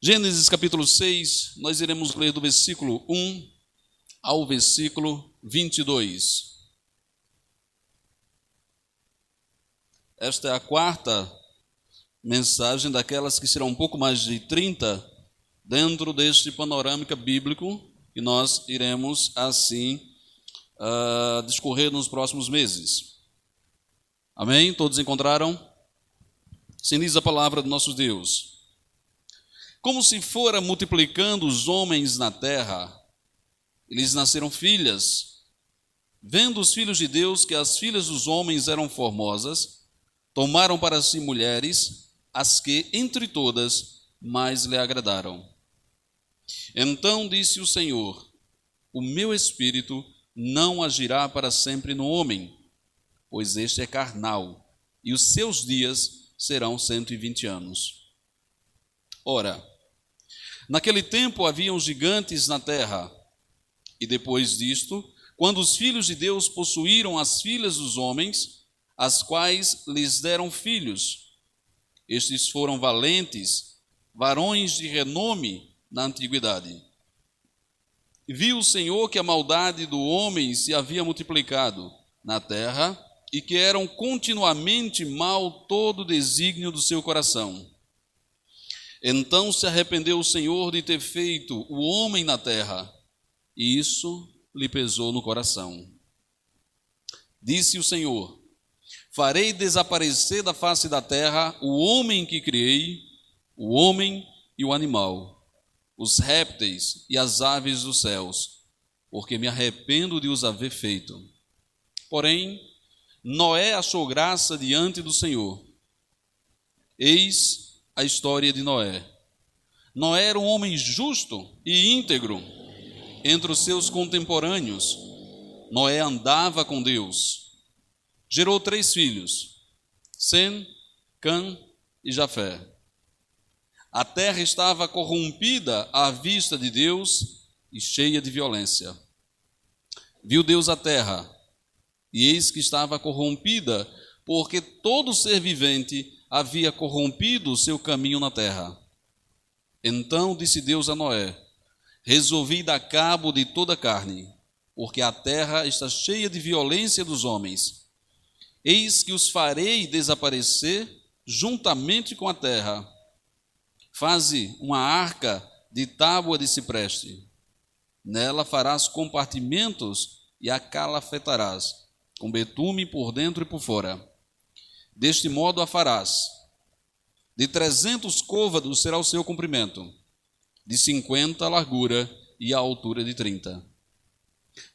Gênesis capítulo 6, nós iremos ler do versículo 1 ao versículo 22. Esta é a quarta mensagem daquelas que serão um pouco mais de 30 dentro deste panorâmica bíblico que nós iremos assim discorrer nos próximos meses. Amém? Todos encontraram? Assim diz a palavra do nosso Deus. Como se fora multiplicando os homens na terra, eles nasceram filhas. Vendo os filhos de Deus que as filhas dos homens eram formosas, tomaram para si mulheres, as que, entre todas, mais lhe agradaram. Então disse o Senhor: o meu espírito não agirá para sempre no homem, pois este é carnal, e os seus dias serão 120 anos. Ora, naquele tempo haviam gigantes na terra, e depois disto, quando os filhos de Deus possuíram as filhas dos homens, as quais lhes deram filhos, estes foram valentes, varões de renome na antiguidade. Viu o Senhor que a maldade do homem se havia multiplicado na terra, e que eram continuamente mal todo o desígnio do seu coração. Então se arrependeu o Senhor de ter feito o homem na terra, e isso lhe pesou no coração. Disse o Senhor: farei desaparecer da face da terra o homem que criei, o homem e o animal, os répteis e as aves dos céus, porque me arrependo de os haver feito. Porém, Noé achou graça diante do Senhor. Eis a história de Noé. Noé era um homem justo e íntegro entre os seus contemporâneos. Noé andava com Deus. Gerou 3 filhos, Sem, Cã e Jafé. A terra estava corrompida à vista de Deus e cheia de violência. Viu Deus a terra, e eis que estava corrompida, porque todo ser vivente havia corrompido o seu caminho na terra. Então disse Deus a Noé: resolvi dar cabo de toda a carne, porque a terra está cheia de violência dos homens. Eis que os farei desaparecer juntamente com a terra. Faze uma arca de tábua de cipreste. Nela farás compartimentos e a calafetarás, com betume por dentro e por fora. Deste modo a farás. De 300 côvados será o seu comprimento, de 50 a largura e a altura de 30.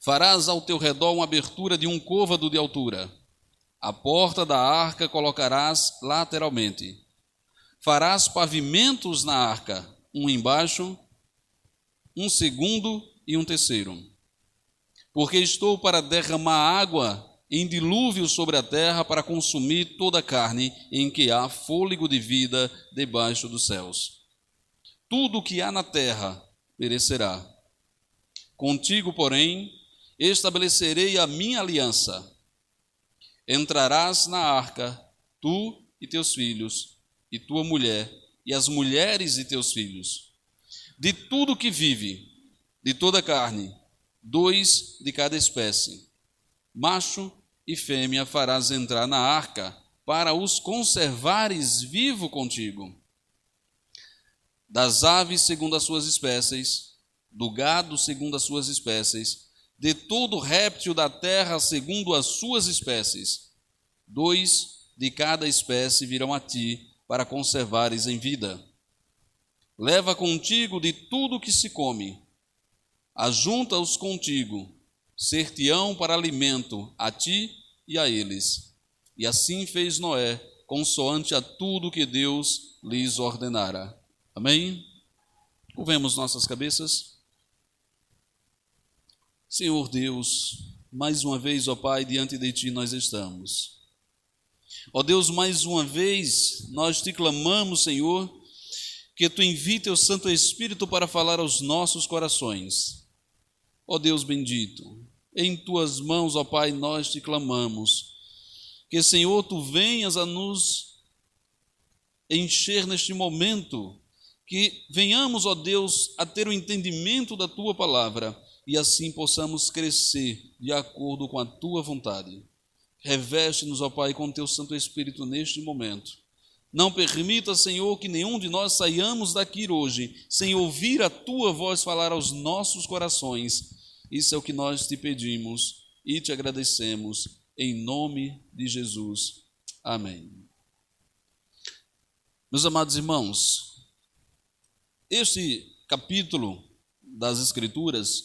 Farás ao teu redor uma abertura de 1 côvado de altura. A porta da arca colocarás lateralmente. Farás pavimentos na arca, um embaixo, um segundo e um terceiro. Porque estou para derramar água em dilúvio sobre a terra para consumir toda a carne em que há fôlego de vida debaixo dos céus. Tudo o que há na terra perecerá. Contigo, porém, estabelecerei a minha aliança. Entrarás na arca, tu e teus filhos, e tua mulher, e as mulheres de teus filhos. De tudo que vive, de toda a carne, 2 de cada espécie. Macho e fêmea farás entrar na arca, para os conservares vivo contigo. Das aves segundo as suas espécies, do gado segundo as suas espécies, de todo réptil da terra segundo as suas espécies, 2 de cada espécie virão a ti, para conservares em vida. Leva contigo de tudo que se come, ajunta-os contigo, ser-te-ão para alimento a ti e a eles. E assim fez Noé, consoante a tudo que Deus lhes ordenara. Amém? Curvemos nossas cabeças. Senhor Deus, mais uma vez, ó Pai, diante de Ti nós estamos. Ó Deus, mais uma vez nós te clamamos, Senhor, que Tu invite o Santo Espírito para falar aos nossos corações. Ó Deus bendito, em Tuas mãos, ó Pai, nós te clamamos, que, Senhor, Tu venhas a nos encher neste momento que venhamos, ó Deus, a ter o entendimento da Tua palavra e assim possamos crescer de acordo com a Tua vontade. Reveste-nos, ó Pai, com Teu Santo Espírito neste momento. Não permita, Senhor, que nenhum de nós saiamos daqui hoje sem ouvir a Tua voz falar aos nossos corações. Isso é o que nós te pedimos e te agradecemos, em nome de Jesus. Amém. Meus amados irmãos, este capítulo das Escrituras,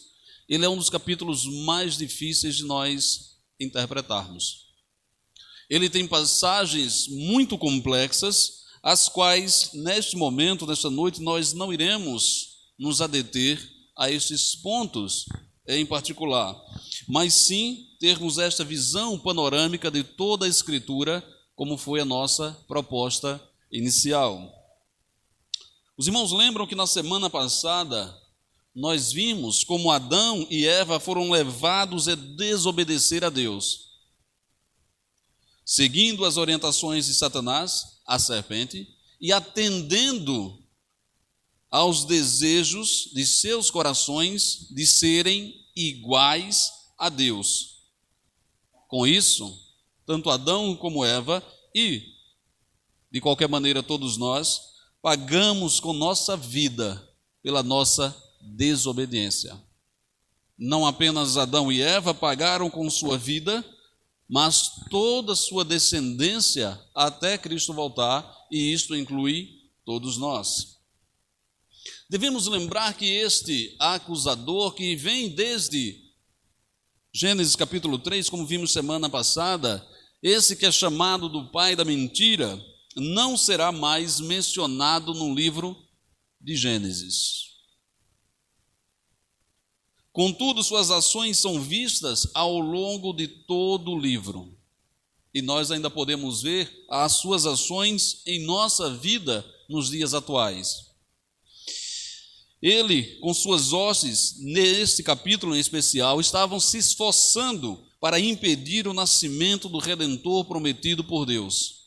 ele é um dos capítulos mais difíceis de nós interpretarmos. Ele tem passagens muito complexas, as quais, neste momento, nesta noite, nós não iremos nos adeter a estes pontos em particular, mas sim termos esta visão panorâmica de toda a Escritura, como foi a nossa proposta inicial. Os irmãos lembram que na semana passada nós vimos como Adão e Eva foram levados a desobedecer a Deus, seguindo as orientações de Satanás, a serpente, e atendendo aos desejos de seus corações de serem iguais a Deus. Com isso, tanto Adão como Eva e, de qualquer maneira, todos nós, pagamos com nossa vida pela nossa desobediência. Não apenas Adão e Eva pagaram com sua vida, mas toda a sua descendência até Cristo voltar, e isto inclui todos nós. Devemos lembrar que este acusador, que vem desde Gênesis capítulo 3, como vimos semana passada, esse que é chamado do pai da mentira, não será mais mencionado no livro de Gênesis. Contudo, suas ações são vistas ao longo de todo o livro. E nós ainda podemos ver as suas ações em nossa vida nos dias atuais. Ele, com suas hostes, neste capítulo em especial, estavam se esforçando para impedir o nascimento do Redentor prometido por Deus.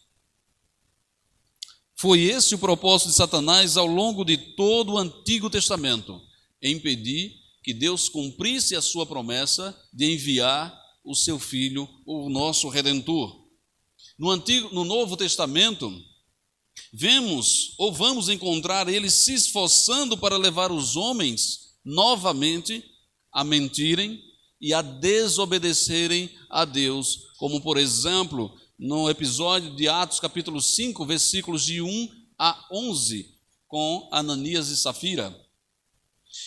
Foi esse o propósito de Satanás ao longo de todo o Antigo Testamento, impedir que Deus cumprisse a sua promessa de enviar o seu Filho, o nosso Redentor. No Novo Testamento, vamos encontrar ele se esforçando para levar os homens novamente a mentirem e a desobedecerem a Deus, como por exemplo, no episódio de Atos capítulo 5, versículos de 1 a 11, com Ananias e Safira.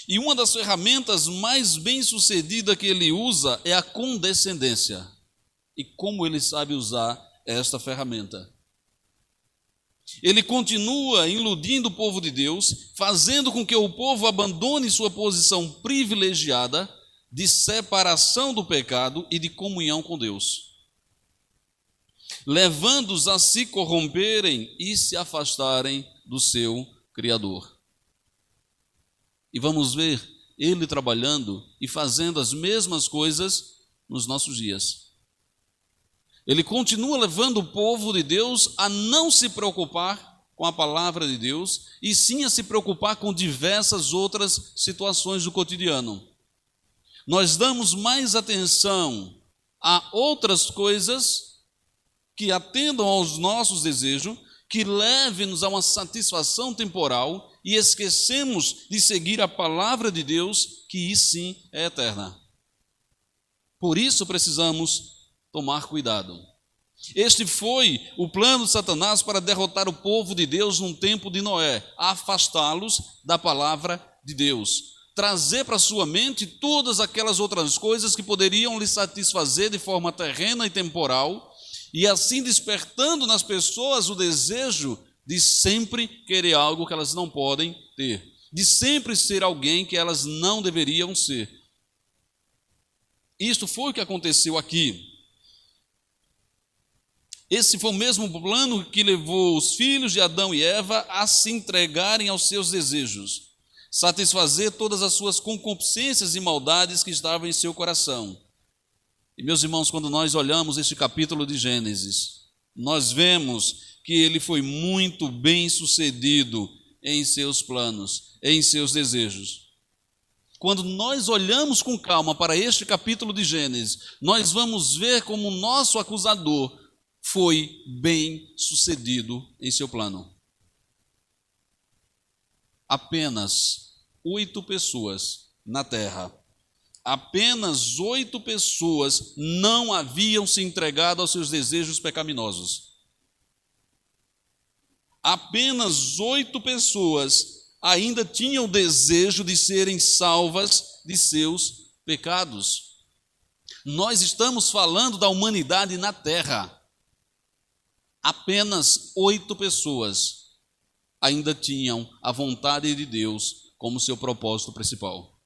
E uma das ferramentas mais bem-sucedidas que ele usa é a condescendência. E como ele sabe usar esta ferramenta? Ele continua iludindo o povo de Deus, fazendo com que o povo abandone sua posição privilegiada de separação do pecado e de comunhão com Deus, levando-os a se corromperem e se afastarem do seu Criador. E vamos ver ele trabalhando e fazendo as mesmas coisas nos nossos dias. Ele continua levando o povo de Deus a não se preocupar com a palavra de Deus, e sim a se preocupar com diversas outras situações do cotidiano. Nós damos mais atenção a outras coisas que atendam aos nossos desejos, que levem-nos a uma satisfação temporal, e esquecemos de seguir a palavra de Deus, que sim é eterna. Por isso precisamos tomar cuidado. Este foi o plano de Satanás para derrotar o povo de Deus no tempo de Noé, afastá-los da palavra de Deus, trazer para sua mente todas aquelas outras coisas que poderiam lhe satisfazer de forma terrena e temporal, e assim despertando nas pessoas o desejo de sempre querer algo que elas não podem ter, de sempre ser alguém que elas não deveriam ser. Isto foi o que aconteceu aqui. Esse foi o mesmo plano que levou os filhos de Adão e Eva a se entregarem aos seus desejos, satisfazer todas as suas concupiscências e maldades que estavam em seu coração. E meus irmãos, quando nós olhamos este capítulo de Gênesis, nós vemos que ele foi muito bem sucedido em seus planos, em seus desejos. Quando nós olhamos com calma para este capítulo de Gênesis, nós vamos ver como o nosso acusador foi bem sucedido em seu plano. Apenas 8 pessoas na terra, apenas 8 pessoas não haviam se entregado aos seus desejos pecaminosos. Apenas 8 pessoas ainda tinham o desejo de serem salvas de seus pecados. Nós estamos falando da humanidade na terra. Apenas 8 pessoas ainda tinham a vontade de Deus como seu propósito principal.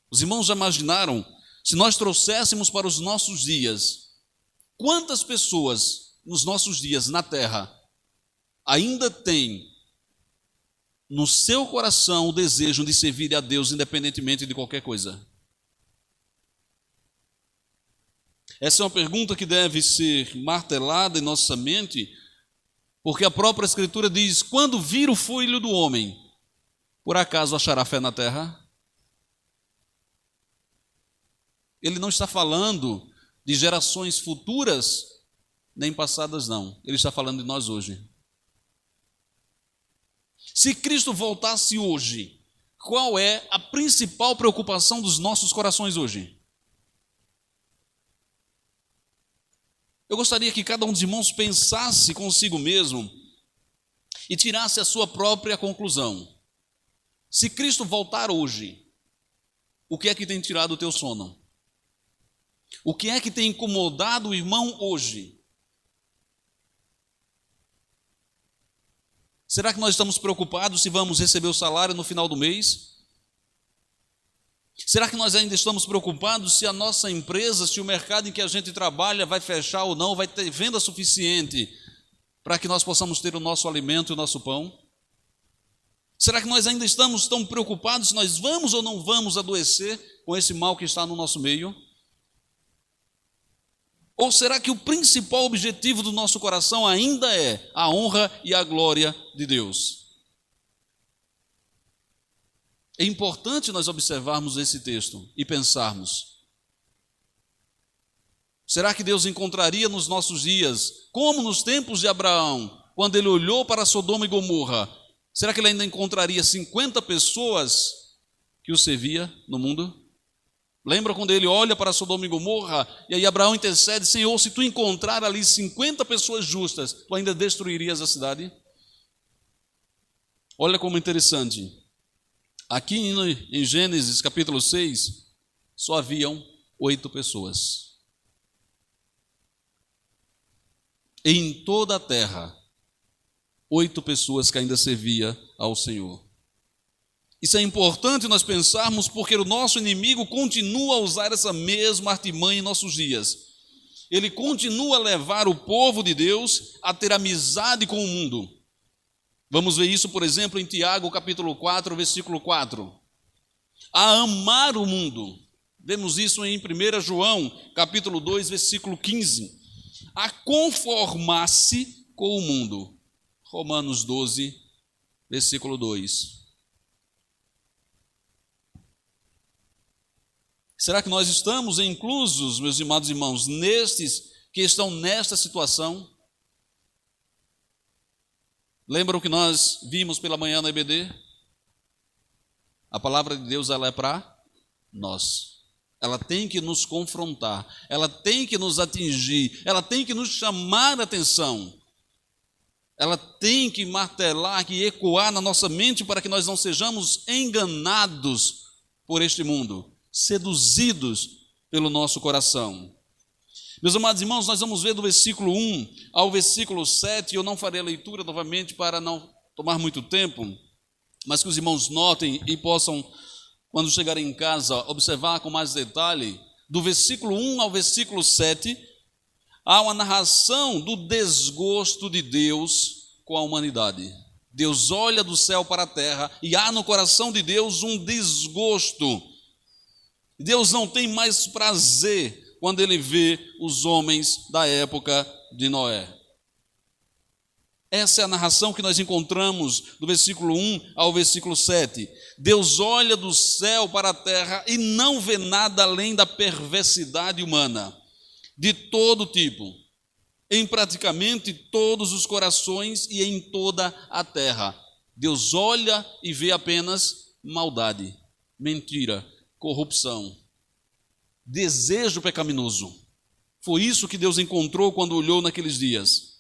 Os irmãos já imaginaram, se nós trouxéssemos para os nossos dias, quantas pessoas nos nossos dias na terra ainda têm no seu coração o desejo de servir a Deus independentemente de qualquer coisa? Essa é uma pergunta que deve ser martelada em nossa mente, porque a própria Escritura diz: quando vir o Filho do Homem, por acaso achará fé na terra? Ele não está falando de gerações futuras, nem passadas, não. Ele está falando de nós hoje. Se Cristo voltasse hoje, qual é a principal preocupação dos nossos corações hoje? Eu gostaria que cada um dos irmãos pensasse consigo mesmo e tirasse a sua própria conclusão. Se Cristo voltar hoje, o que é que tem tirado o teu sono? O que é que tem incomodado o irmão hoje? Será que nós estamos preocupados se vamos receber o salário no final do mês? Será que nós ainda estamos preocupados se a nossa empresa, se o mercado em que a gente trabalha vai fechar ou não, vai ter venda suficiente para que nós possamos ter o nosso alimento e o nosso pão? Será que nós ainda estamos tão preocupados se nós vamos ou não vamos adoecer com esse mal que está no nosso meio? Ou será que o principal objetivo do nosso coração ainda é a honra e a glória de Deus? É importante nós observarmos esse texto e pensarmos: será que Deus encontraria nos nossos dias, como nos tempos de Abraão, quando ele olhou para Sodoma e Gomorra, será que ele ainda encontraria 50 pessoas que o servia no mundo? Lembra quando ele olha para Sodoma e Gomorra, e aí Abraão intercede: Senhor, se tu encontrar ali 50 pessoas justas, tu ainda destruirias a cidade? Olha como interessante. Aqui em Gênesis capítulo 6, só haviam 8 pessoas. Em toda a terra, 8 pessoas que ainda serviam ao Senhor. Isso é importante nós pensarmos, porque o nosso inimigo continua a usar essa mesma artimanha em nossos dias. Ele continua a levar o povo de Deus a ter amizade com o mundo. Vamos ver isso, por exemplo, em Tiago, capítulo 4, versículo 4. A amar o mundo. Vemos isso em 1 João, capítulo 2, versículo 15. A conformar-se com o mundo. Romanos 12, versículo 2. Será que nós estamos inclusos, meus amados irmãos, nestes que estão nesta situação? Lembram o que nós vimos pela manhã na EBD? A palavra de Deus, ela é para nós. Ela tem que nos confrontar, ela tem que nos atingir, ela tem que nos chamar a atenção. Ela tem que martelar, que ecoar na nossa mente para que nós não sejamos enganados por este mundo, seduzidos pelo nosso coração. Meus amados irmãos, nós vamos ver do versículo 1 ao versículo 7, eu não farei a leitura novamente para não tomar muito tempo, mas que os irmãos notem e possam, quando chegarem em casa, observar com mais detalhe. Do versículo 1 ao versículo 7, há uma narração do desgosto de Deus com a humanidade. Deus olha do céu para a terra e há no coração de Deus um desgosto. Deus não tem mais prazer quando ele vê os homens da época de Noé. Essa é a narração que nós encontramos do versículo 1 ao versículo 7. Deus olha do céu para a terra e não vê nada além da perversidade humana, de todo tipo, em praticamente todos os corações e em toda a terra. Deus olha e vê apenas maldade, mentira, corrupção, desejo pecaminoso. Foi isso que Deus encontrou quando olhou naqueles dias.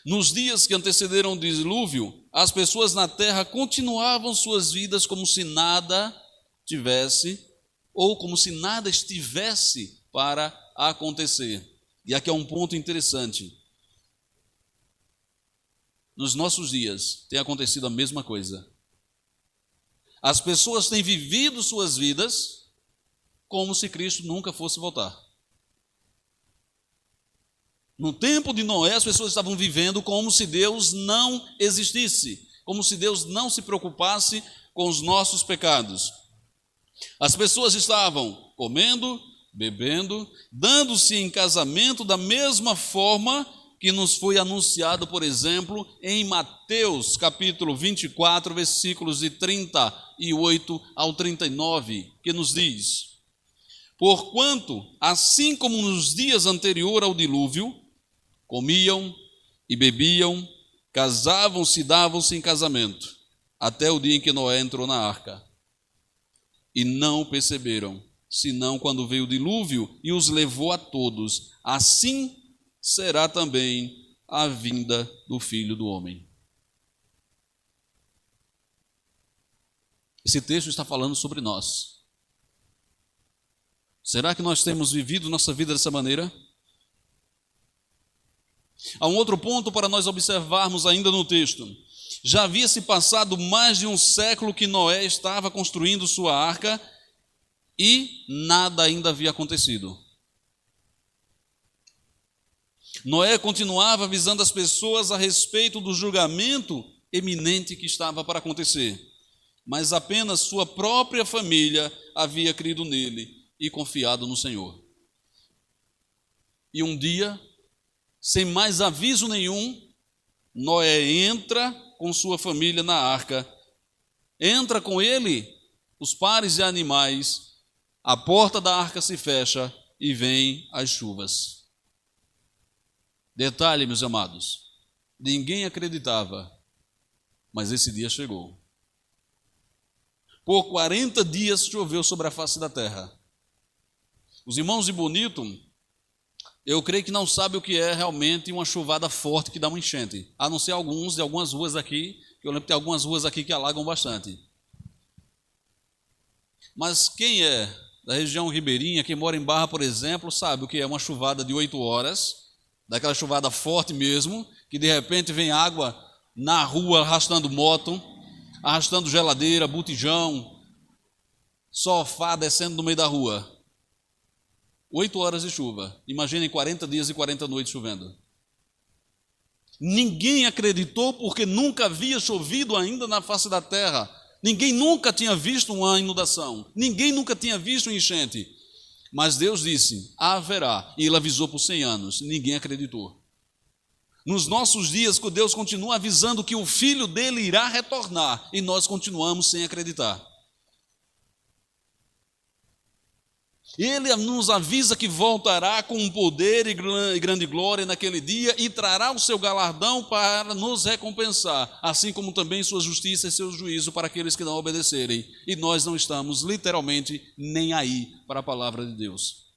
Nos dias que antecederam o dilúvio, as pessoas na terra continuavam suas vidas como se nada tivesse, ou como se nada estivesse para acontecer. E aqui é um ponto interessante. Nos nossos dias tem acontecido a mesma coisa. As pessoas têm vivido suas vidas como se Cristo nunca fosse voltar. No tempo de Noé, as pessoas estavam vivendo como se Deus não existisse, como se Deus não se preocupasse com os nossos pecados. As pessoas estavam comendo, bebendo, dando-se em casamento da mesma forma que nos foi anunciado, por exemplo, em Mateus capítulo 24, versículos de 38 ao 39, que nos diz: porquanto, assim como nos dias anteriores ao dilúvio, comiam e bebiam, casavam-se e davam-se em casamento, até o dia em que Noé entrou na arca. E não o perceberam, senão quando veio o dilúvio e os levou a todos. Assim será também a vinda do Filho do Homem. Esse texto está falando sobre nós. Será que nós temos vivido nossa vida dessa maneira? Há um outro ponto para nós observarmos ainda no texto. Já havia se passado mais de um século que Noé estava construindo sua arca e nada ainda havia acontecido. Noé continuava avisando as pessoas a respeito do julgamento eminente que estava para acontecer, mas apenas sua própria família havia crido nele e confiado no Senhor. E um dia, sem mais aviso nenhum, Noé entra com sua família na arca, entra com ele os pares de animais, a porta da arca se fecha e vêm as chuvas. Detalhe, meus amados, ninguém acreditava, mas esse dia chegou. Por 40 dias choveu sobre a face da terra. Os irmãos de Bonito, eu creio que não sabem o que é realmente uma chuvada forte que dá uma enchente, a não ser alguns de algumas ruas aqui, que eu lembro que tem algumas ruas aqui que alagam bastante. Mas quem é da região ribeirinha, quem mora em Barra, por exemplo, sabe o que é uma chuvada de 8 horas, daquela chuvada forte mesmo, que de repente vem água na rua arrastando moto, arrastando geladeira, botijão, sofá descendo no meio da rua. 8 horas de chuva. Imaginem 40 dias e 40 noites chovendo. Ninguém acreditou porque nunca havia chovido ainda na face da terra. Ninguém nunca tinha visto uma inundação. Ninguém nunca tinha visto uma enchente. Mas Deus disse, haverá. E Ele avisou por 100 anos. Ninguém acreditou. Nos nossos dias, Deus continua avisando que o Filho dele irá retornar. E nós continuamos sem acreditar. Ele nos avisa que voltará com poder e grande glória naquele dia e trará o seu galardão para nos recompensar, assim como também sua justiça e seu juízo para aqueles que não obedecerem. E nós não estamos literalmente nem aí para a palavra de Deus.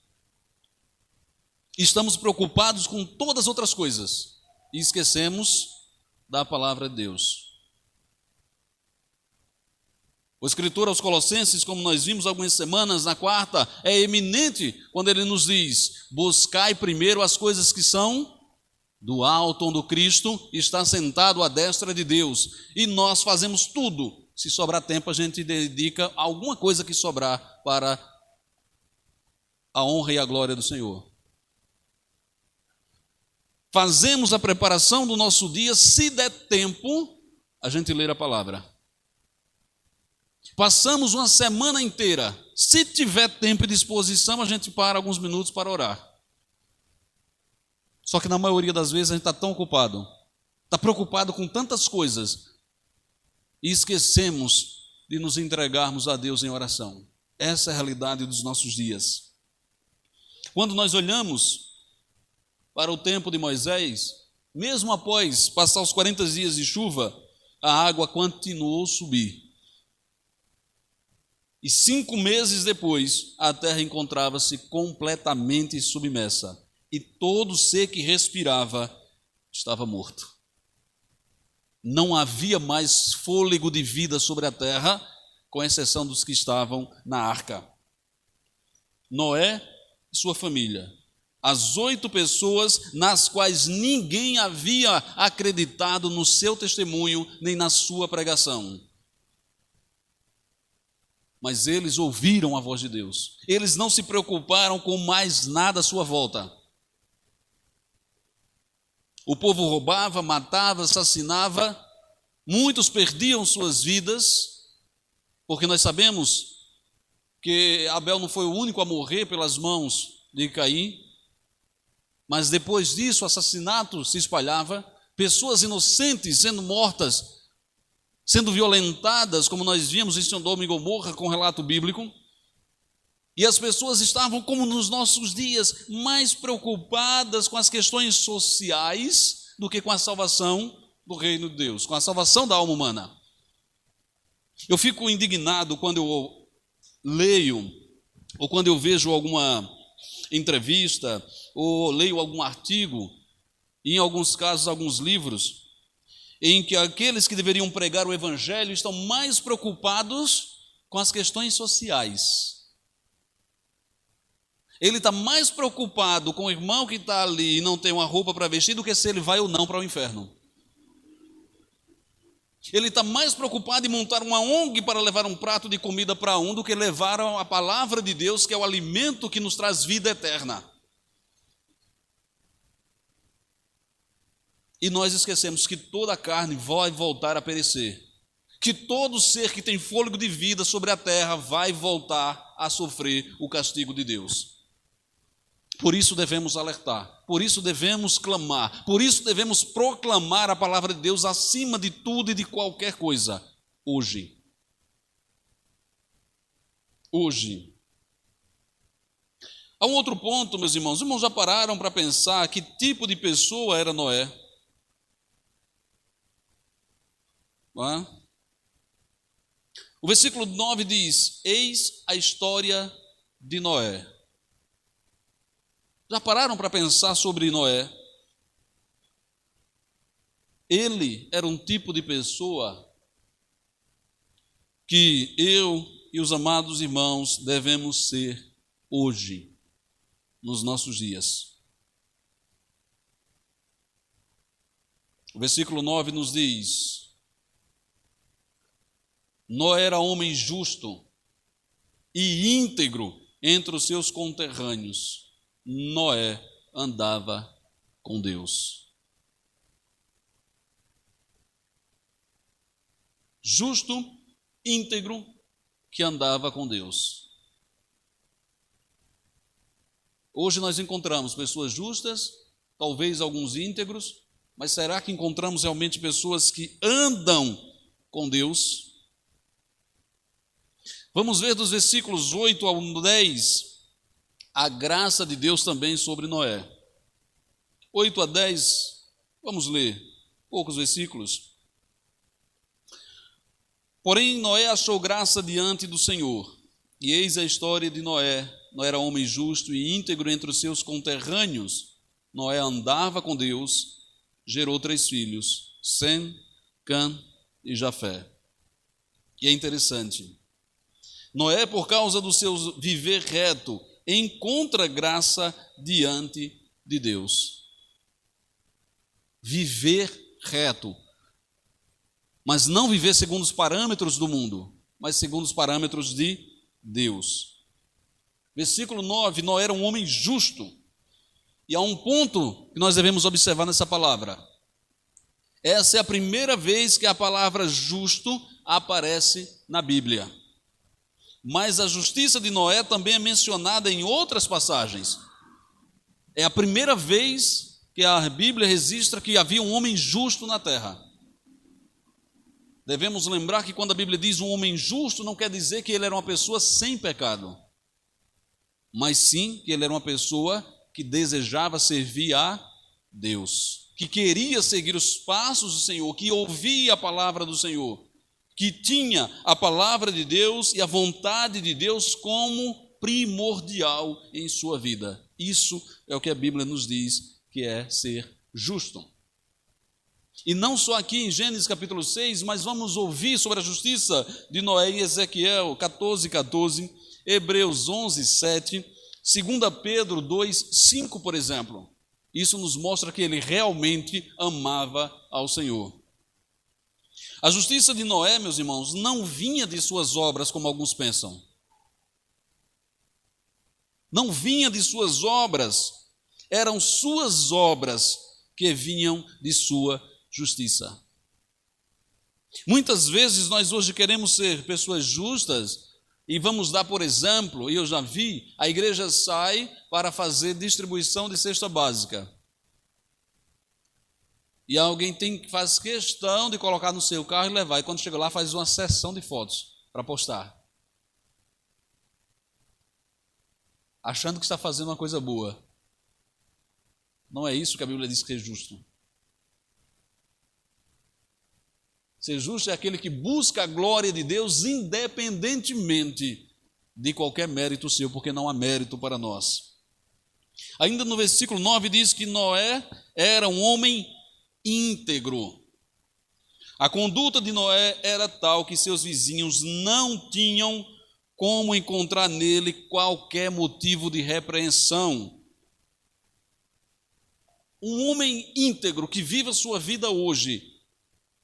Estamos preocupados com todas as outras coisas e esquecemos da palavra de Deus. O escritor aos Colossenses, como nós vimos algumas semanas, na quarta, é eminente quando ele nos diz: buscai primeiro as coisas que são do alto, onde Cristo está sentado à destra de Deus. E nós fazemos tudo. Se sobrar tempo, a gente dedica alguma coisa que sobrar para a honra e a glória do Senhor. Fazemos a preparação do nosso dia, se der tempo, a gente ler a palavra. Passamos uma semana inteira. Se tiver tempo e disposição, a gente para alguns minutos para orar. Só que na maioria das vezes a gente está tão ocupado está preocupado com tantas coisas e esquecemos de nos entregarmos a Deus em oração. Essa é a realidade dos nossos dias. Quando nós olhamos para o tempo de Moisés, mesmo após passar os 40 dias de chuva, a água continuou a subir. E 5 meses depois, a terra encontrava-se completamente submersa. E todo ser que respirava estava morto. Não havia mais fôlego de vida sobre a terra, com exceção dos que estavam na arca. Noé e sua família. As 8 pessoas nas quais ninguém havia acreditado no seu testemunho, nem na sua pregação. Mas eles ouviram a voz de Deus. Eles não se preocuparam com mais nada à sua volta. O povo roubava, matava, assassinava. Muitos perdiam suas vidas, porque nós sabemos que Abel não foi o único a morrer pelas mãos de Caim. Mas depois disso, o assassinato se espalhava. Pessoas inocentes sendo mortas, sendo violentadas, como nós vimos em Sodoma e Gomorra com o relato bíblico. E as pessoas estavam, como nos nossos dias, mais preocupadas com as questões sociais do que com a salvação do reino de Deus, com a salvação da alma humana. Eu fico indignado quando eu leio, ou quando eu vejo alguma entrevista, ou leio algum artigo, e em alguns casos, alguns livros, em que aqueles que deveriam pregar o evangelho estão mais preocupados com as questões sociais. Ele está mais preocupado com o irmão que está ali e não tem uma roupa para vestir do que se ele vai ou não para o inferno. Ele está mais preocupado em montar uma ONG para levar um prato de comida para um do que levar a palavra de Deus, que é o alimento que nos traz vida eterna. E nós esquecemos que toda a carne vai voltar a perecer, que todo ser que tem fôlego de vida sobre a terra vai voltar a sofrer o castigo de Deus. Por isso devemos alertar, por isso devemos clamar, por isso devemos proclamar a palavra de Deus acima de tudo e de qualquer coisa, hoje. Hoje. Há um outro ponto, meus irmãos. Os irmãos já pararam para pensar que tipo de pessoa era Noé? O versículo 9 diz: eis a história de Noé. Já pararam para pensar sobre Noé? Ele era um tipo de pessoa que eu e os amados irmãos devemos ser hoje, nos nossos dias. O versículo 9 nos diz: Noé era homem justo e íntegro entre os seus conterrâneos. Noé andava com Deus. Justo, íntegro, que andava com Deus. Hoje nós encontramos pessoas justas, talvez alguns íntegros, mas será que encontramos realmente pessoas que andam com Deus? Vamos ver dos versículos 8 ao 10, a graça de Deus também sobre Noé. 8 a 10, vamos ler poucos versículos. Porém, Noé achou graça diante do Senhor, e eis a história de Noé. Noé era homem justo e íntegro entre os seus conterrâneos. Noé andava com Deus, gerou 3 filhos, Sem, Cã e Jafé. E é interessante, Noé, por causa do seu viver reto, encontra graça diante de Deus. Viver reto. Mas não viver segundo os parâmetros do mundo, mas segundo os parâmetros de Deus. Versículo 9, Noé era um homem justo. E há um ponto que nós devemos observar nessa palavra. Essa é a primeira vez que a palavra justo aparece na Bíblia. Mas a justiça de Noé também é mencionada em outras passagens. É a primeira vez que a Bíblia registra que havia um homem justo na terra. Devemos lembrar que quando a Bíblia diz um homem justo, não quer dizer que ele era uma pessoa sem pecado, mas sim que ele era uma pessoa que desejava servir a Deus, que queria seguir os passos do Senhor, que ouvia a palavra do Senhor, que tinha a palavra de Deus e a vontade de Deus como primordial em sua vida. Isso é o que a Bíblia nos diz que é ser justo. E não só aqui em Gênesis capítulo 6, mas vamos ouvir sobre a justiça de Noé em Ezequiel 14:14, Hebreus 11:7, 2 Pedro 2:5, por exemplo. Isso nos mostra que ele realmente amava ao Senhor. A justiça de Noé, meus irmãos, não vinha de suas obras, como alguns pensam. Não vinha de suas obras, eram suas obras que vinham de sua justiça. Muitas vezes nós hoje queremos ser pessoas justas e vamos dar, por exemplo, e eu já vi, a igreja sai para fazer distribuição de cesta básica. E alguém faz questão de colocar no seu carro e levar, e quando chega lá faz uma sessão de fotos para postar, achando que está fazendo uma coisa boa. Não é isso que a Bíblia diz que é justo. Ser justo é aquele que busca a glória de Deus independentemente de qualquer mérito seu, porque não há mérito para nós. Ainda no versículo 9 diz que Noé era um homem íntegro. A conduta de Noé era tal que seus vizinhos não tinham como encontrar nele qualquer motivo de repreensão. Um homem íntegro que vive a sua vida hoje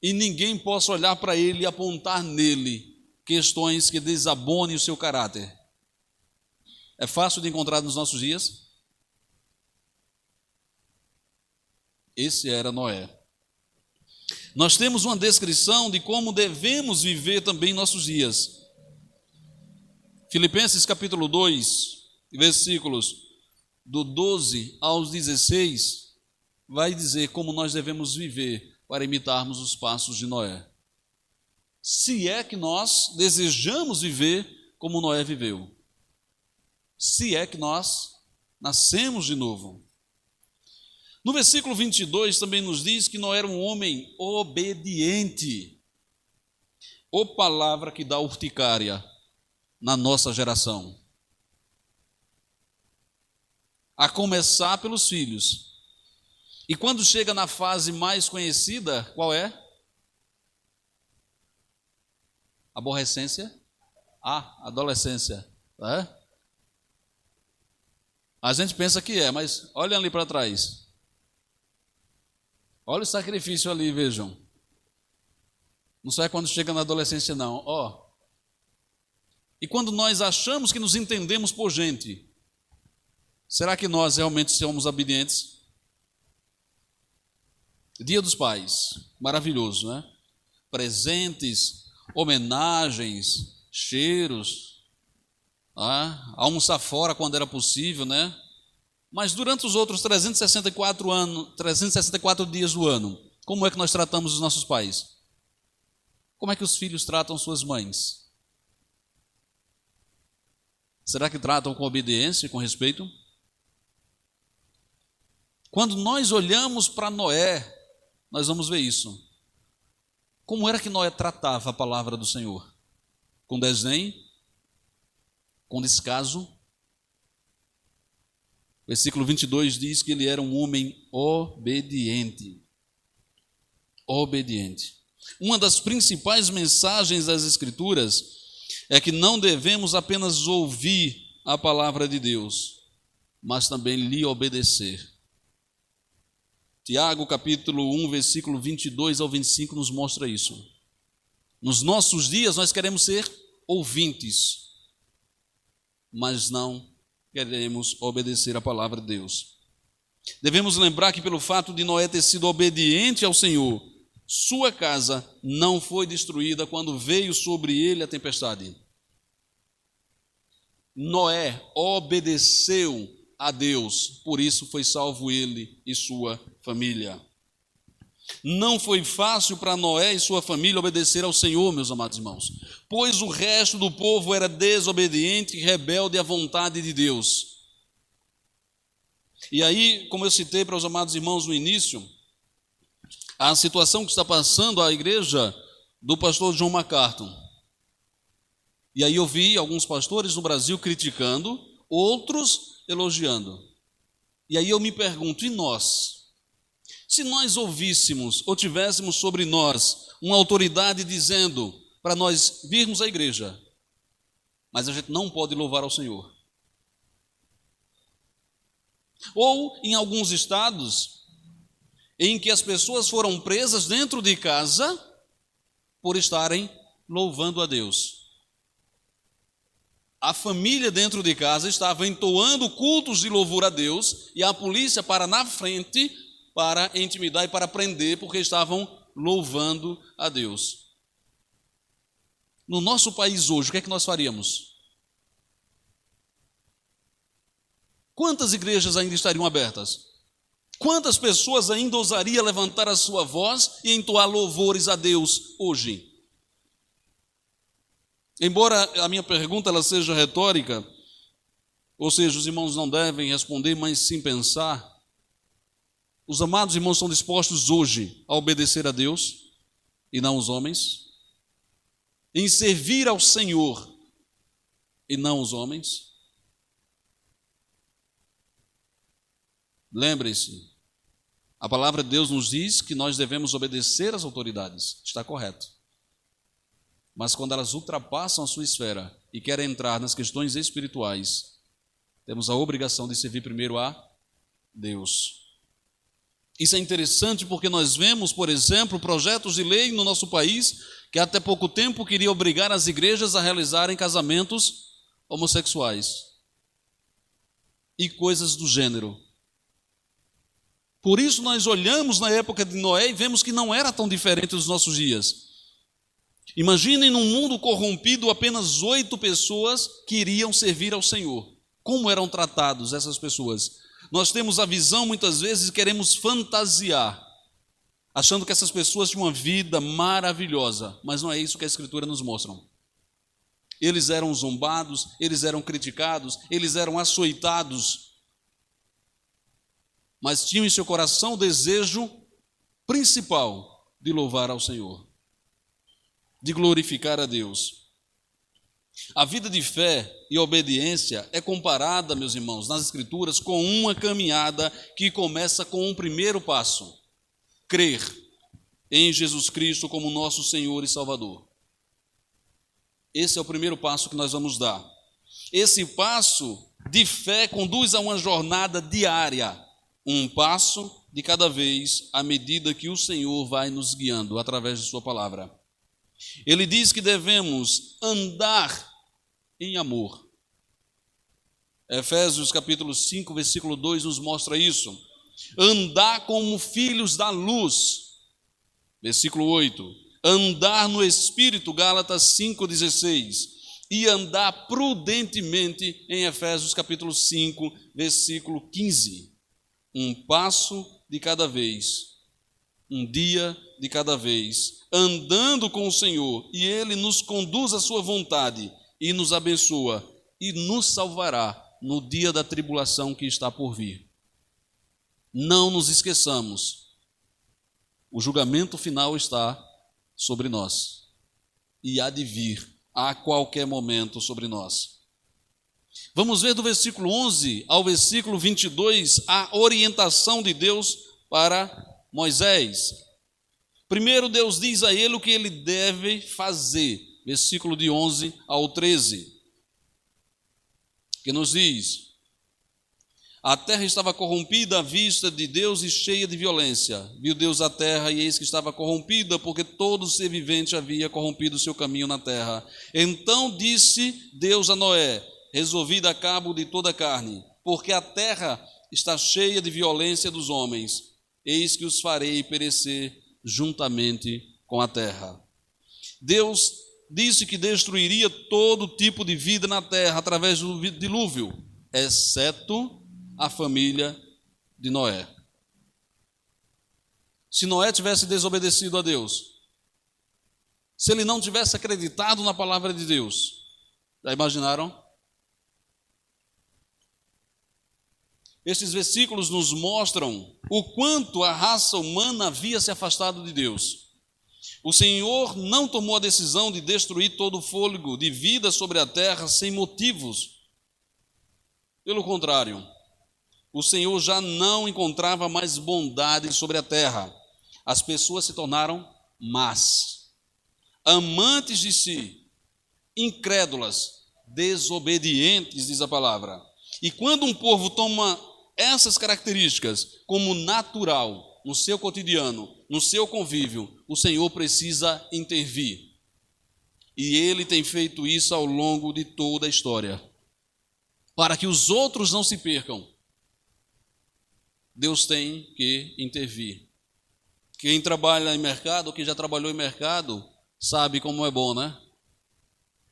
e ninguém possa olhar para ele e apontar nele questões que desabonem o seu caráter. É fácil de encontrar nos nossos dias? Esse era Noé. Nós temos uma descrição de como devemos viver também em nossos dias. Filipenses capítulo 2, versículos do 12 aos 16, vai dizer como nós devemos viver para imitarmos os passos de Noé. Se é que nós desejamos viver como Noé viveu. Se é que nós nascemos de novo. No versículo 22 também nos diz que Noé era um homem obediente. Ô palavra que dá urticária na nossa geração. A começar pelos filhos. E quando chega na fase mais conhecida, qual é? Aborrecência? Adolescência. É? A gente pensa que é, mas olha ali para trás. Olha o sacrifício ali, vejam. Não só é quando chega na adolescência, não. E quando nós achamos que nos entendemos por gente, será que nós realmente somos obedientes? Dia dos Pais, maravilhoso, né? Presentes, homenagens, cheiros, almoçar fora quando era possível, né? Mas durante os outros 364 dias do ano, como é que nós tratamos os nossos pais? Como é que os filhos tratam suas mães? Será que tratam com obediência e com respeito? Quando nós olhamos para Noé, nós vamos ver isso. Como era que Noé tratava a palavra do Senhor? Com desdém? Com descaso? Versículo 22 diz que ele era um homem obediente. Obediente. Uma das principais mensagens das Escrituras é que não devemos apenas ouvir a palavra de Deus, mas também lhe obedecer. Tiago capítulo 1, versículo 22 ao 25 nos mostra isso. Nos nossos dias nós queremos ser ouvintes, mas não queremos obedecer a palavra de Deus. Devemos lembrar que pelo fato de Noé ter sido obediente ao Senhor, sua casa não foi destruída quando veio sobre ele a tempestade. Noé obedeceu a Deus, por isso foi salvo ele e sua família. Não foi fácil para Noé e sua família obedecer ao Senhor, meus amados irmãos, pois o resto do povo era desobediente e rebelde à vontade de Deus. E aí, como eu citei para os amados irmãos no início, a situação que está passando a igreja do pastor John MacArthur. E aí eu vi alguns pastores no Brasil criticando, outros elogiando. E aí eu me pergunto, e nós? Se nós ouvíssemos ou tivéssemos sobre nós uma autoridade dizendo para nós virmos à igreja, mas a gente não pode louvar ao Senhor. Ou em alguns estados em que as pessoas foram presas dentro de casa por estarem louvando a Deus. A família dentro de casa estava entoando cultos de louvor a Deus e a polícia para na frente para intimidar e para prender porque estavam louvando a Deus. No nosso país hoje, o que é que nós faríamos? Quantas igrejas ainda estariam abertas? Quantas pessoas ainda ousariam levantar a sua voz e entoar louvores a Deus hoje? Embora a minha pergunta ela seja retórica, ou seja, os irmãos não devem responder, mas sim pensar, os amados irmãos estão dispostos hoje a obedecer a Deus e não os homens, em servir ao Senhor e não os homens? Lembrem-se, a palavra de Deus nos diz que nós devemos obedecer às autoridades, está correto. Mas quando elas ultrapassam a sua esfera e querem entrar nas questões espirituais, temos a obrigação de servir primeiro a Deus. Isso é interessante porque nós vemos, por exemplo, projetos de lei no nosso país que até pouco tempo queria obrigar as igrejas a realizarem casamentos homossexuais e coisas do gênero. Por isso nós olhamos na época de Noé e vemos que não era tão diferente dos nossos dias. Imaginem num mundo corrompido apenas 8 pessoas que iriam servir ao Senhor. Como eram tratados essas pessoas? Nós temos a visão muitas vezes e queremos fantasiar, achando que essas pessoas tinham uma vida maravilhosa, mas não é isso que a Escritura nos mostra. Eles eram zombados, eles eram criticados, eles eram açoitados, mas tinham em seu coração o desejo principal de louvar ao Senhor, de glorificar a Deus. A vida de fé e obediência é comparada, meus irmãos, nas Escrituras, com uma caminhada que começa com um primeiro passo: crer em Jesus Cristo como nosso Senhor e Salvador. Esse é o primeiro passo que nós vamos dar. Esse passo de fé conduz a uma jornada diária, um passo de cada vez, à medida que o Senhor vai nos guiando através de sua palavra. Ele diz que devemos andar em amor. Efésios capítulo 5, versículo 2 nos mostra isso. Andar como filhos da luz. Versículo 8. Andar no Espírito, Gálatas 5,16. E andar prudentemente em Efésios capítulo 5, versículo 15. Um passo de cada vez, um dia de cada vez, andando com o Senhor, e Ele nos conduz à sua vontade, e nos abençoa, e nos salvará no dia da tribulação que está por vir. Não nos esqueçamos, o julgamento final está sobre nós, e há de vir a qualquer momento sobre nós. Vamos ver do versículo 11 ao versículo 22 a orientação de Deus para Moisés. Primeiro Deus diz a ele o que ele deve fazer, versículo de 11 ao 13, que nos diz: a terra estava corrompida à vista de Deus e cheia de violência. Viu Deus a terra e eis que estava corrompida, porque todo ser vivente havia corrompido o seu caminho na terra. Então disse Deus a Noé: resolvi dar cabo de toda a carne, porque a terra está cheia de violência dos homens. Eis que os farei perecer juntamente com a terra. Deus disse que destruiria todo tipo de vida na terra através do dilúvio, exceto a família de Noé. Se Noé tivesse desobedecido a Deus, se ele não tivesse acreditado na palavra de Deus, já imaginaram? Estes versículos nos mostram o quanto a raça humana havia se afastado de Deus. O Senhor não tomou a decisão de destruir todo o fôlego de vida sobre a terra sem motivos. Pelo contrário, o Senhor já não encontrava mais bondade sobre a terra. As pessoas se tornaram más, amantes de si, incrédulas, desobedientes, diz a palavra. E quando um povo toma essas características como natural no seu cotidiano, no seu convívio, o Senhor precisa intervir. E Ele tem feito isso ao longo de toda a história. Para que os outros não se percam, Deus tem que intervir. Quem trabalha em mercado, ou quem já trabalhou em mercado, sabe como é bom, né?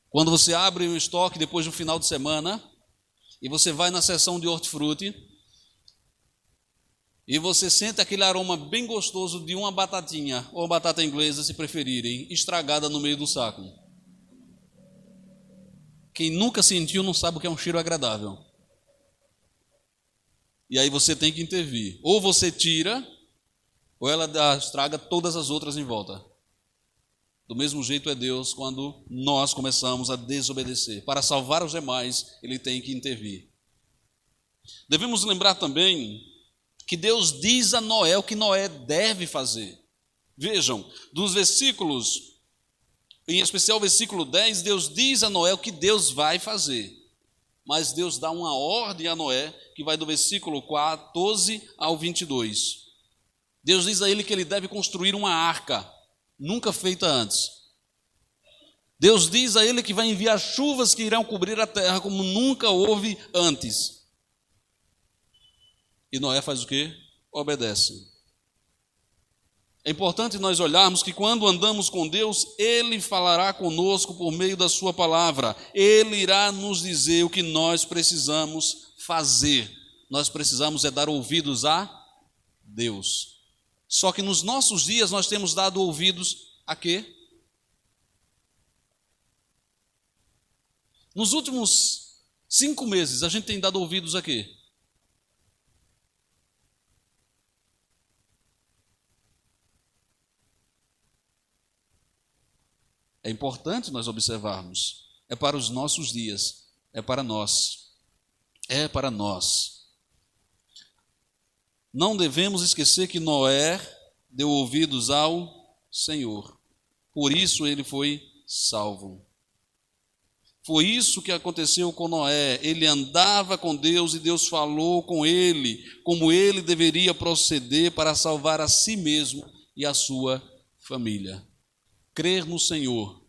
Quando você abre um estoque depois do final de semana, e você vai na seção de hortifruti, e você sente aquele aroma bem gostoso de uma batatinha, ou batata inglesa, se preferirem, estragada no meio do saco. Quem nunca sentiu não sabe o que é um cheiro agradável. E aí você tem que intervir. Ou você tira, ou ela estraga todas as outras em volta. Do mesmo jeito é Deus quando nós começamos a desobedecer. Para salvar os demais, Ele tem que intervir. Devemos lembrar também que Deus diz a Noé o que Noé deve fazer. Vejam, dos versículos, em especial o versículo 10, Deus diz a Noé o que Deus vai fazer. Mas Deus dá uma ordem a Noé, que vai do versículo 14 ao 22. Deus diz a ele que ele deve construir uma arca, nunca feita antes. Deus diz a ele que vai enviar chuvas que irão cobrir a terra como nunca houve antes. E Noé faz o quê? Obedece. É importante nós olharmos que quando andamos com Deus, Ele falará conosco por meio da sua palavra. Ele irá nos dizer o que nós precisamos fazer. Nós precisamos dar ouvidos a Deus. Só que nos nossos dias nós temos dado ouvidos a quê? Nos últimos 5 meses a gente tem dado ouvidos a quê? É importante nós observarmos. É para os nossos dias. É para nós. É para nós. Não devemos esquecer que Noé deu ouvidos ao Senhor. Por isso ele foi salvo. Foi isso que aconteceu com Noé. Ele andava com Deus e Deus falou com ele como ele deveria proceder para salvar a si mesmo e a sua família. Crer no Senhor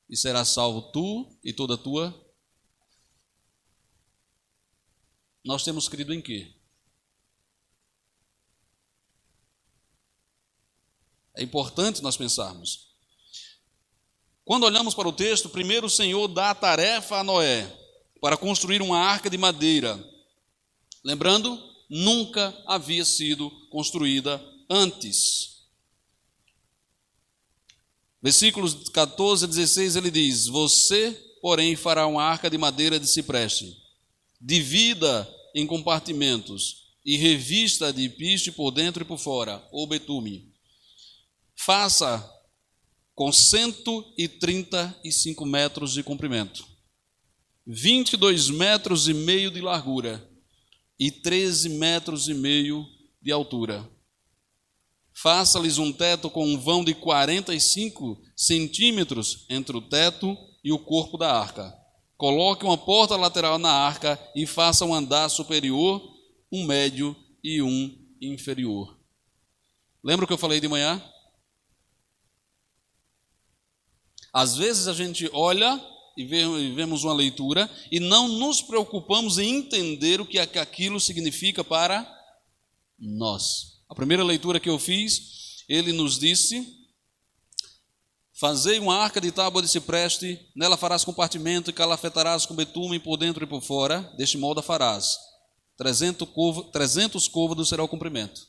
e serás salvo tu e toda a tua. Nós temos crido em quê? É importante nós pensarmos. Quando olhamos para o texto, primeiro o Senhor dá a tarefa a Noé para construir uma arca de madeira. Lembrando, nunca havia sido construída antes. Versículos 14 a 16 ele diz: Você, porém, fará uma arca de madeira de cipreste, divida em compartimentos e revista de piste por dentro e por fora, ou betume. Faça com 135 metros de comprimento, 22 metros e meio de largura e 13 metros e meio de altura. Faça-lhes um teto com um vão de 45 centímetros entre o teto e o corpo da arca. Coloque uma porta lateral na arca e faça um andar superior, um médio e um inferior. Lembra o que eu falei de manhã? Às vezes a gente olha e vemos uma leitura e não nos preocupamos em entender o que aquilo significa para nós. A primeira leitura que eu fiz, ele nos disse: Fazei uma arca de tábua de cipreste, nela farás compartimento e calafetarás com betume por dentro e por fora, deste modo a farás. 300 côvados será o comprimento,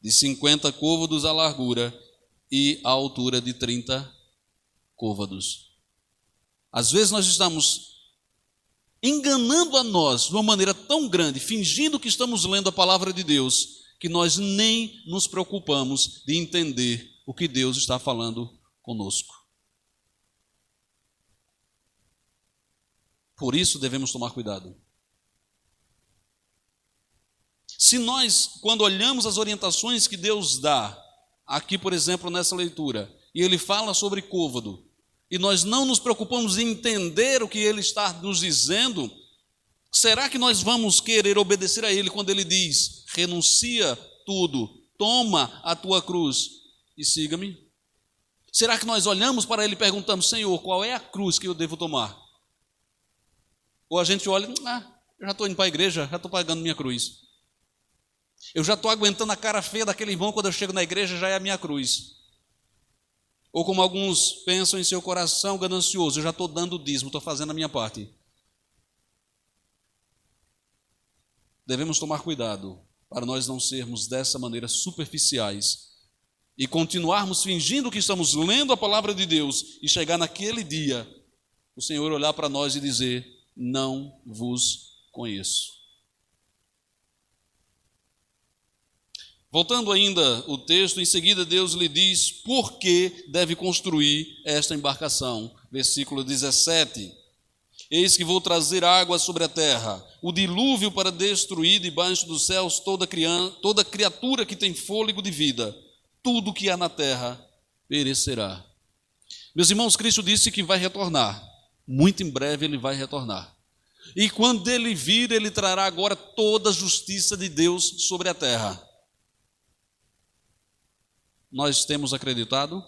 de 50 côvados a largura e a altura de 30 côvados. Às vezes nós estamos enganando a nós de uma maneira tão grande, fingindo que estamos lendo a palavra de Deus, que nós nem nos preocupamos de entender o que Deus está falando conosco. Por isso devemos tomar cuidado. Se nós, quando olhamos as orientações que Deus dá, aqui, por exemplo, nessa leitura, e Ele fala sobre côvado, e nós não nos preocupamos em entender o que Ele está nos dizendo, será que nós vamos querer obedecer a Ele quando Ele diz, renuncia tudo, toma a tua cruz e siga-me? Será que nós olhamos para Ele e perguntamos, Senhor, qual é a cruz que eu devo tomar? Ou a gente olha, eu já estou indo para a igreja, já estou pagando minha cruz. Eu já estou aguentando a cara feia daquele irmão, quando eu chego na igreja já é a minha cruz. Ou como alguns pensam em seu coração ganancioso, eu já estou dando o dízimo, estou fazendo a minha parte. Devemos tomar cuidado para nós não sermos dessa maneira superficiais e continuarmos fingindo que estamos lendo a palavra de Deus e chegar naquele dia, o Senhor olhar para nós e dizer, não vos conheço. Voltando ainda o texto, em seguida Deus lhe diz por que deve construir esta embarcação. Versículo 17. Eis que vou trazer água sobre a terra, o dilúvio para destruir debaixo dos céus toda criatura que tem fôlego de vida. Tudo que há na terra perecerá. Meus irmãos, Cristo disse que vai retornar. Muito em breve Ele vai retornar. E quando Ele vir, Ele trará agora toda a justiça de Deus sobre a terra. Nós temos acreditado?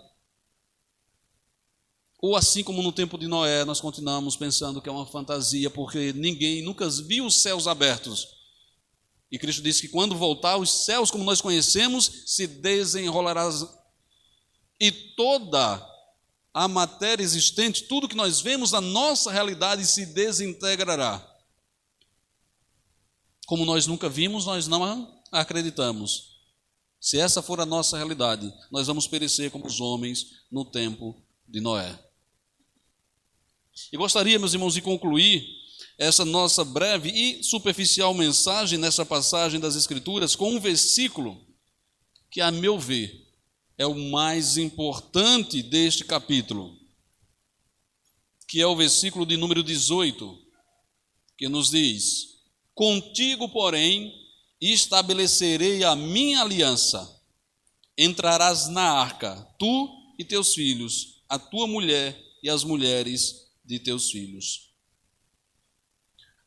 Ou assim como no tempo de Noé, nós continuamos pensando que é uma fantasia, porque ninguém nunca viu os céus abertos. E Cristo disse que quando voltar, os céus como nós conhecemos se desenrolará. E toda a matéria existente, tudo que nós vemos na nossa realidade se desintegrará. Como nós nunca vimos, nós não acreditamos. Se essa for a nossa realidade, nós vamos perecer como os homens no tempo de Noé. E gostaria, meus irmãos, de concluir essa nossa breve e superficial mensagem nessa passagem das Escrituras com um versículo que, a meu ver, é o mais importante deste capítulo, que é o versículo de número 18, que nos diz: contigo, porém, estabelecerei a minha aliança, entrarás na arca, tu e teus filhos, a tua mulher e as mulheres de teus filhos.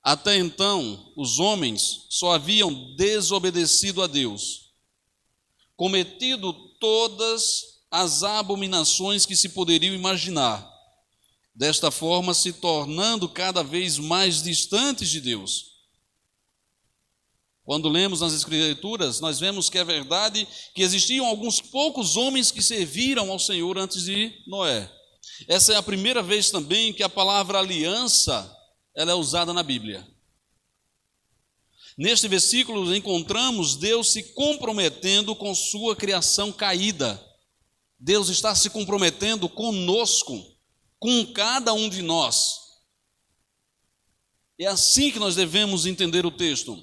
Até então, os homens só haviam desobedecido a Deus, cometido todas as abominações que se poderiam imaginar, desta forma se tornando cada vez mais distantes de Deus. Quando lemos nas Escrituras, nós vemos que é verdade que existiam alguns poucos homens que serviram ao Senhor antes de Noé. Essa é a primeira vez também que a palavra aliança ela é usada na Bíblia. Neste versículo encontramos Deus se comprometendo com sua criação caída. Deus está se comprometendo conosco, com cada um de nós. É assim que nós devemos entender o texto.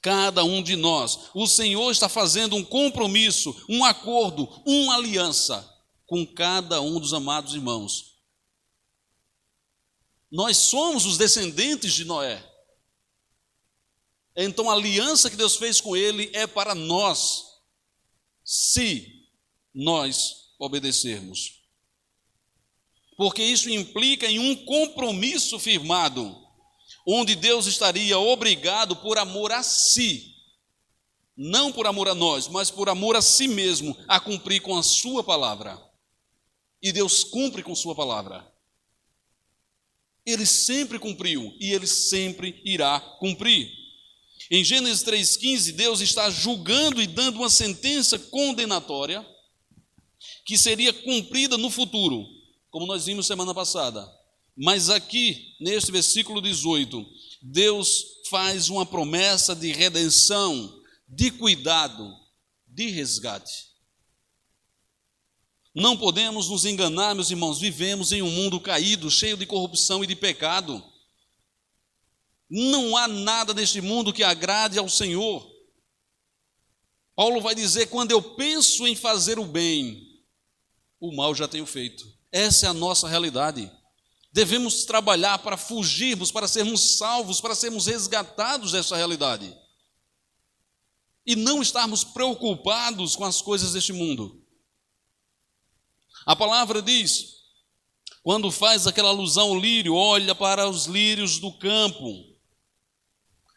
Cada um de nós. O Senhor está fazendo um compromisso, um acordo, uma aliança com cada um dos amados irmãos. Nós somos os descendentes de Noé. Então a aliança que Deus fez com ele é para nós, se nós obedecermos. Porque isso implica em um compromisso firmado, onde Deus estaria obrigado por amor a si, não por amor a nós, mas por amor a si mesmo, a cumprir com a sua palavra. E Deus cumpre com sua palavra. Ele sempre cumpriu e ele sempre irá cumprir. Em Gênesis 3,15, Deus está julgando e dando uma sentença condenatória que seria cumprida no futuro, como nós vimos semana passada. Mas aqui, neste versículo 18, Deus faz uma promessa de redenção, de cuidado, de resgate. Não podemos nos enganar, meus irmãos, vivemos em um mundo caído, cheio de corrupção e de pecado. Não há nada neste mundo que agrade ao Senhor. Paulo vai dizer: quando eu penso em fazer o bem, o mal já tenho feito. Essa é a nossa realidade. Devemos trabalhar para fugirmos, para sermos salvos, para sermos resgatados dessa realidade. E não estarmos preocupados com as coisas deste mundo. A palavra diz, quando faz aquela alusão ao lírio, olha para os lírios do campo.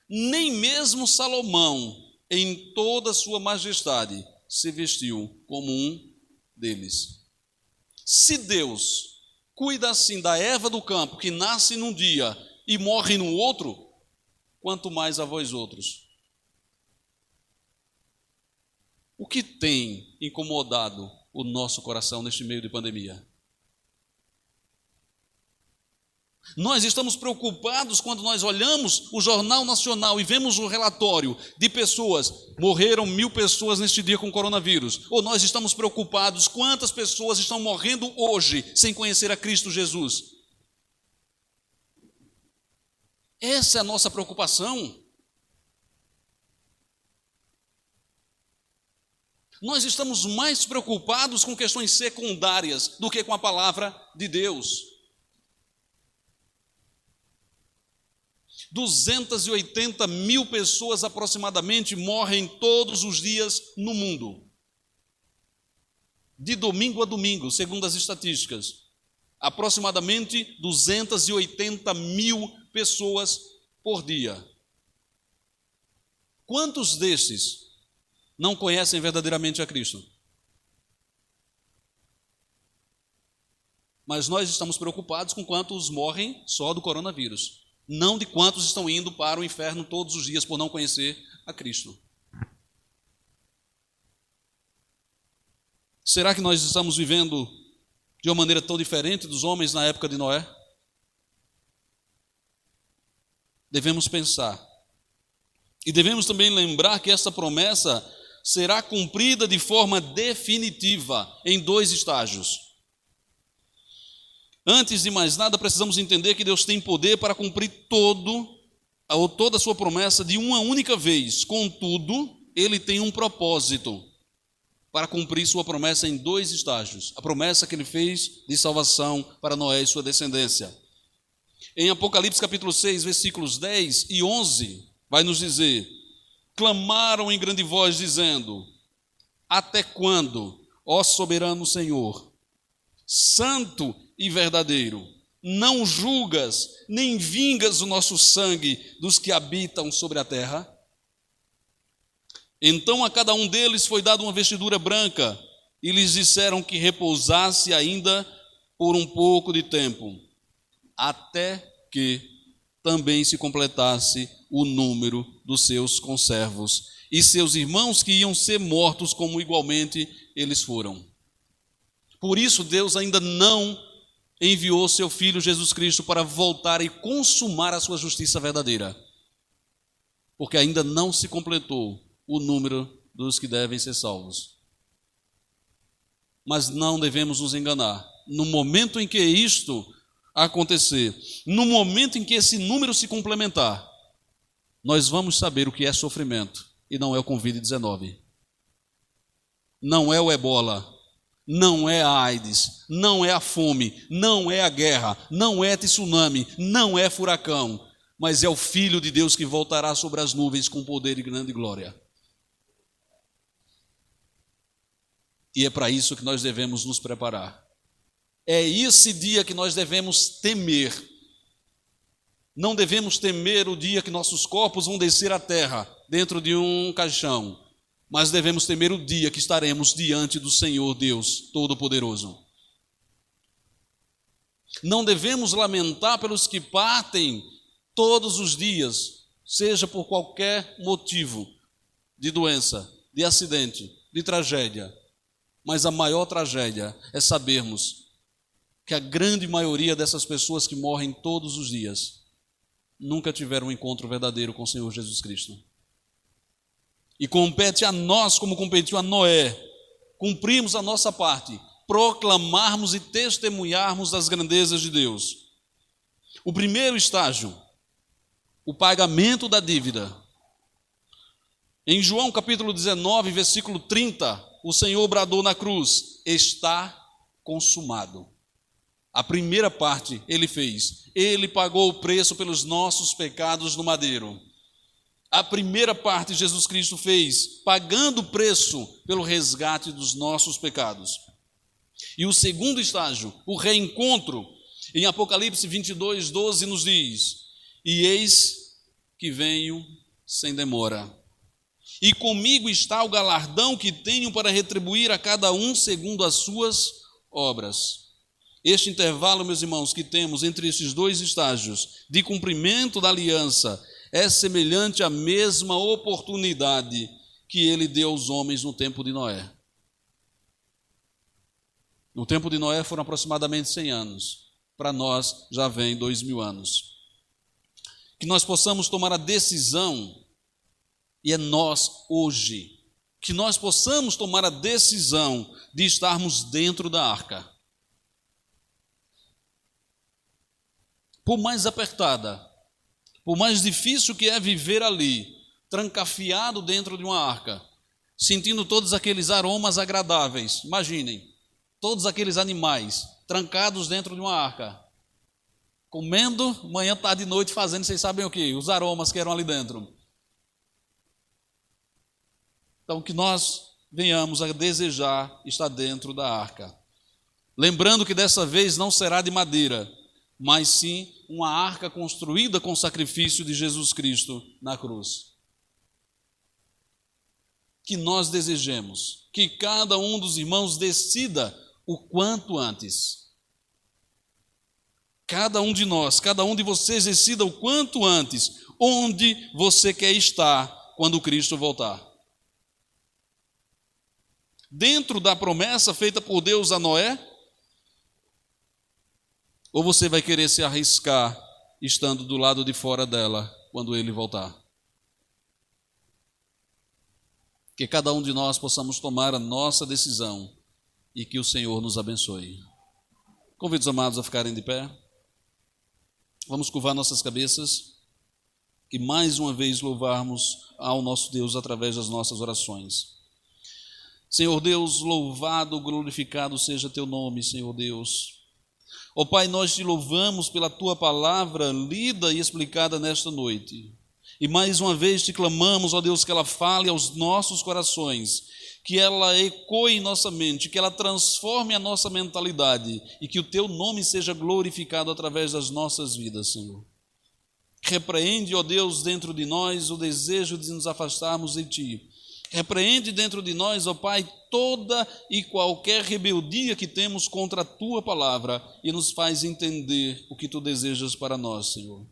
Nem mesmo Salomão, em toda a sua majestade, se vestiu como um deles. Se Deus cuida assim da erva do campo, que nasce num dia e morre no outro, quanto mais a vós outros. O que tem incomodado o nosso coração neste meio de pandemia? Nós estamos preocupados quando nós olhamos o Jornal Nacional e vemos o relatório de pessoas, morreram 1.000 pessoas neste dia com coronavírus. Ou nós estamos preocupados quantas pessoas estão morrendo hoje sem conhecer a Cristo Jesus. Essa é a nossa preocupação. Nós estamos mais preocupados com questões secundárias do que com a palavra de Deus. 280.000 pessoas aproximadamente morrem todos os dias no mundo. De domingo a domingo, segundo as estatísticas. Aproximadamente 280.000 pessoas por dia. Quantos destes não conhecem verdadeiramente a Cristo? Mas nós estamos preocupados com quantos morrem só do coronavírus. Não de quantos estão indo para o inferno todos os dias por não conhecer a Cristo. Será que nós estamos vivendo de uma maneira tão diferente dos homens na época de Noé? Devemos pensar. E devemos também lembrar que essa promessa será cumprida de forma definitiva em 2 estágios. Antes de mais nada, precisamos entender que Deus tem poder para cumprir toda a sua promessa de uma única vez. Contudo, Ele tem um propósito para cumprir sua promessa em 2 estágios. A promessa que Ele fez de salvação para Noé e sua descendência. Em Apocalipse capítulo 6, versículos 10 e 11, vai nos dizer: clamaram em grande voz, dizendo: até quando, ó soberano Senhor, santo e verdadeiro, não julgas, nem vingas o nosso sangue dos que habitam sobre a terra? Então a cada um deles foi dada uma vestidura branca, e lhes disseram que repousasse ainda por um pouco de tempo, até que também se completasse o número dos seus conservos, e seus irmãos que iam ser mortos como igualmente eles foram. Por isso Deus ainda não enviou seu Filho Jesus Cristo para voltar e consumar a sua justiça verdadeira, porque ainda não se completou o número dos que devem ser salvos. Mas não devemos nos enganar. No momento em que isto acontecer, no momento em que esse número se complementar, nós vamos saber o que é sofrimento, e não é o Covid-19. Não é o ebola. Não é a AIDS, não é a fome, não é a guerra, não é tsunami, não é furacão, mas é o Filho de Deus que voltará sobre as nuvens com poder e grande glória. E é para isso que nós devemos nos preparar. É esse dia que nós devemos temer. Não devemos temer o dia que nossos corpos vão descer à terra dentro de um caixão. Mas devemos temer o dia que estaremos diante do Senhor Deus Todo-Poderoso. Não devemos lamentar pelos que partem todos os dias, seja por qualquer motivo, de doença, de acidente, de tragédia. Mas a maior tragédia é sabermos que a grande maioria dessas pessoas que morrem todos os dias nunca tiveram um encontro verdadeiro com o Senhor Jesus Cristo. E compete a nós, como competiu a Noé, cumprirmos a nossa parte, proclamarmos e testemunharmos das grandezas de Deus. O primeiro estágio, o pagamento da dívida. Em João capítulo 19, versículo 30, o Senhor bradou na cruz: está consumado. A primeira parte ele fez. Ele pagou o preço pelos nossos pecados no madeiro. A primeira parte Jesus Cristo fez, pagando o preço pelo resgate dos nossos pecados. E o segundo estágio, o reencontro, em Apocalipse 22, 12 nos diz: e eis que venho sem demora. E comigo está o galardão que tenho para retribuir a cada um segundo as suas obras. Este intervalo, meus irmãos, que temos entre esses dois estágios de cumprimento da aliança é semelhante à mesma oportunidade que ele deu aos homens no tempo de Noé. No tempo de Noé foram aproximadamente 100 anos. Para nós já vem 2000 anos. Que nós possamos tomar a decisão, e é nós hoje, que nós possamos tomar a decisão de estarmos dentro da arca. Por mais apertada, por mais difícil que é viver ali, trancafiado dentro de uma arca, sentindo todos aqueles aromas agradáveis, imaginem, todos aqueles animais trancados dentro de uma arca, comendo manhã, tarde e noite, fazendo, vocês sabem o que? Os aromas que eram ali dentro. Então, que nós venhamos a desejar estar dentro da arca. Lembrando que dessa vez não será de madeira, mas sim uma arca construída com o sacrifício de Jesus Cristo na cruz. Que nós desejemos, que cada um dos irmãos decida o quanto antes. Cada um de nós, cada um de vocês decida o quanto antes onde você quer estar quando Cristo voltar. Dentro da promessa feita por Deus a Noé? Ou você vai querer se arriscar estando do lado de fora dela quando ele voltar? Que cada um de nós possamos tomar a nossa decisão e que o Senhor nos abençoe. Convido os amados a ficarem de pé. Vamos curvar nossas cabeças e mais uma vez louvarmos ao nosso Deus através das nossas orações. Senhor Deus, louvado, glorificado seja teu nome, Senhor Deus. Ó Pai, nós te louvamos pela tua palavra lida e explicada nesta noite. E mais uma vez te clamamos, ó Deus, que ela fale aos nossos corações, que ela ecoe em nossa mente, que ela transforme a nossa mentalidade e que o teu nome seja glorificado através das nossas vidas, Senhor. Repreende, ó Deus, dentro de nós o desejo de nos afastarmos de ti. Repreende dentro de nós, ó Pai, toda e qualquer rebeldia que temos contra a tua palavra e nos faz entender o que tu desejas para nós, Senhor.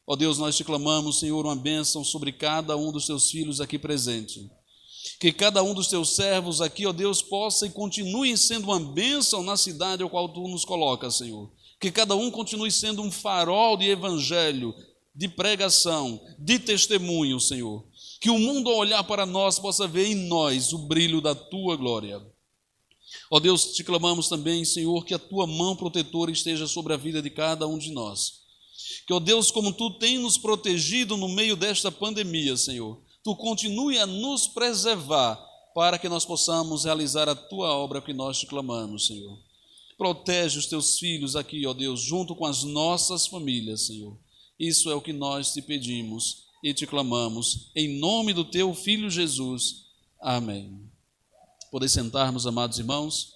Ó Deus, nós te clamamos, Senhor, uma bênção sobre cada um dos teus filhos aqui presente. Que cada um dos teus servos aqui, ó Deus, possa e continue sendo uma bênção na cidade ao qual tu nos colocas, Senhor. Que cada um continue sendo um farol de evangelho, de pregação, de testemunho, Senhor. Que o mundo ao olhar para nós possa ver em nós o brilho da tua glória. Ó Deus, te clamamos também, Senhor, que a tua mão protetora esteja sobre a vida de cada um de nós. Que, ó Deus, como tu tem nos protegido no meio desta pandemia, Senhor, tu continue a nos preservar para que nós possamos realizar a tua obra que nós te clamamos, Senhor. Protege os teus filhos aqui, ó Deus, junto com as nossas famílias, Senhor. Isso é o que nós te pedimos e te clamamos, em nome do teu Filho Jesus. Amém. Podem sentar, meus amados irmãos.